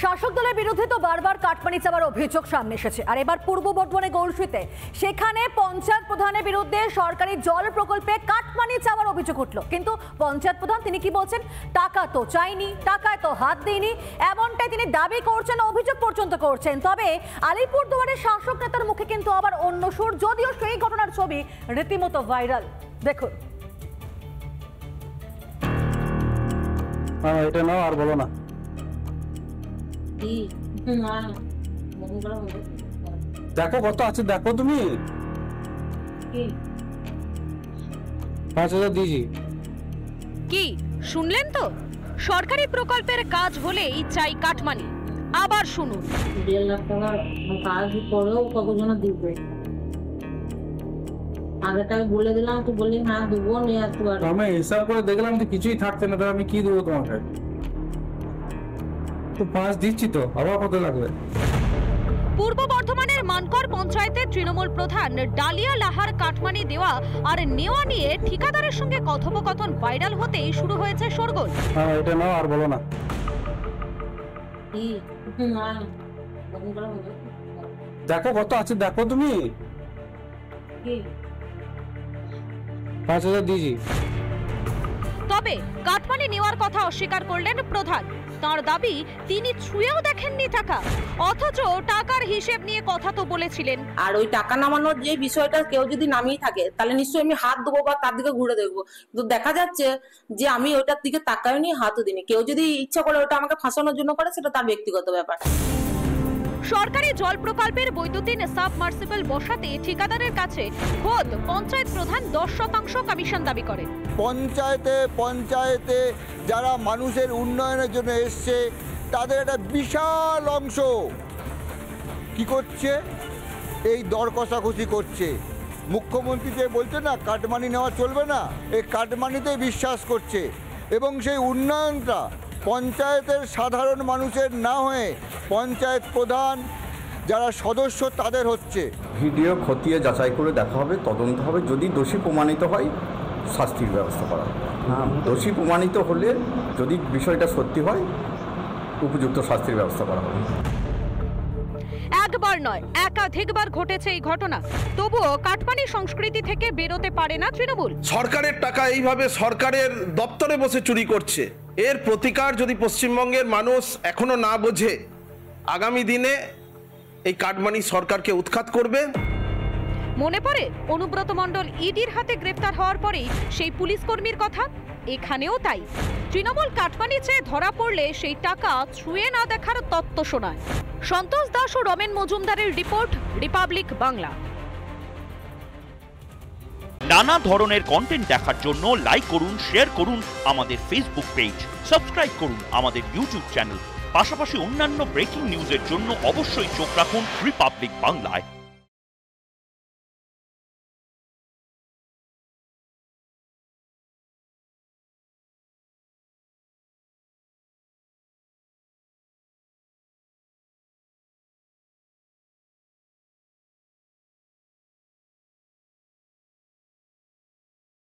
শাসক দলের বিরুদ্ধে তো বারবার কাটমানি চাওয়ার অভিযোগ সামনে এসেছে, আর এবার পূর্ব বর্ধমানে গৌরসিতে সেখানে পঞ্চায়েত প্রধানের বিরুদ্ধে সরকারি জল প্রকল্পে কাটমানি চাওয়ার অভিযোগ উঠল। কিন্তু পঞ্চায়েত প্রধান তিনি কি বলছেন, টাকা তো চাইনি, টাকায় তো হাত দেয়নি, এমনটাই তিনি দাবি করছেন, অভিযোগ পর্যন্ত করছেন। তবে আলিপুরদুয়ারের শাসক নেতার মুখে কিন্তু আবার অন্য সুর, যদিও সেই ঘটনার ছবি রীতিমতো ভাইরাল। দেখুন। এটা নাও, আর বলো না। দেখো কত আছে, দেখো তুমি। 5000 দিয়েছি। কি শুনলেন তো, সরকারি প্রকল্পের কাজ হলেই চাই কাটমানি। আবার শুনুন। 1.5 লাখ টাকা কাজ করেও কতজন দিবে? আগে টাকা বলে দিলাম, তো বললি হ্যাঁ দেবো, নিয়ে আসতে পারবো। আমি হিসাব করে দেখলাম যে কিছুই থাকছে না, তাহলে আমি কি দেবো তোমাকে? তো 5 দিচ্ছি, তো আবার কত লাগবে? পূর্ব বর্ধমানের মানকর পঞ্চায়েতের তৃণমূল প্রধান ডালিয়া লাহার কাটমানি দেওয়া আর নেওয়া নিয়ে ঠিকাদারের সঙ্গে কথোপকথন ভাইরাল হতেই শুরু হয়েছে শোরগোল। এটা নাও, আর বলো না। দেখো কত আছে, দেখো তুমি। 5000 দিয়েছি। তবে কাটমানি নেওয়ার কথা অস্বীকার করলেন প্রধান। তার দাবি তিনি ছুঁয়েও দেখেননি টাকা, অথচ টাকার হিসেব নিয়ে কথা তো বলেছিলেন। আর ওই টাকা নামানোর যে বিষয়টা কেউ যদি নামিয়ে থাকে, তাহলে নিশ্চয়ই আমি হাত দেবো বা তার দিকে ঘুরে দেখবো। কিন্তু দেখা যাচ্ছে যে আমি ওইটার দিকে তাকাই নি, হাতও দিনি। কেউ যদি ইচ্ছা করে ওটা আমাকে ফাঁসানোর জন্য করে, সেটা তার ব্যক্তিগত ব্যাপার। সরকারি জল প্রকল্পের বৈদ্যুতিন সাবমার্সিবল বসাতে ঠিকাদারের কাছে খোদ পঞ্চায়েত প্রধান 10% কমিশন দাবি করেন। পঞ্চায়েতে যারা মানুষের উন্নয়নের জন্য এসছে, তাদের একটা বিশাল অংশ কি করছে, এই দর কষাকষি করছে। মুখ্যমন্ত্রী যে বলছে না কাটমানি নেওয়া চলবে না, এই কাটমানিতে বিশ্বাস করছে, এবং সেই উন্নয়নটা পঞ্চায়েতের সাধারণ মানুষের না হয়ে পঞ্চায়েত প্রধান যারা সদস্য তাদের হচ্ছে। ভিডিও খতিয়ে যাচাই করে দেখা হবে, তদন্ত হবে, যদি দোষী প্রমাণিত হয় শাস্তির ব্যবস্থা করা হবে। দোষী প্রমাণিত হলে যদি বিষয়টা সত্যি হয় উপযুক্ত শাস্তির ব্যবস্থা করা হবে। একবার নয়, একাধিকবার ঘটেছে এই ঘটনা, তবুও কাটমানি সংস্কৃতি থেকে বেরোতে পারে না তৃণমূল। সরকারের টাকা এইভাবে সরকারের দপ্তরে বসে চুরি করছে, এর প্রতিকার যদি পশ্চিমবঙ্গের মানুষ এখনো না বোঝে, আগামী দিনে এই কাটমানি সরকারকে উৎখাত করবে। মনে পড়ে অনুব্রত মণ্ডল ইডির হাতে গ্রেফতার হওয়ার পরেই সেই পুলিশ কর্মীর কথা। এখানেও তাই, তৃণমূল কাটমানি চেয়ে ধরা পড়লে সেই টাকা ছুঁয়ে না দেখার তত্ত্ব শোনায়। সন্তোষ দাস ও রমেন মজুমদারের রিপোর্ট, রিপাবলিক বাংলা। নানা ধরনের কন্টেন্ট দেখার জন্য লাইক করুন, শেয়ার করুন আমাদের ফেসবুক পেজ, সাবস্ক্রাইব করুন আমাদের ইউটিউব চ্যানেল। পাশাপাশি অন্যান্য ব্রেকিং নিউজের জন্য অবশ্যই চোখ রাখুন রিপাবলিক বাংলায়।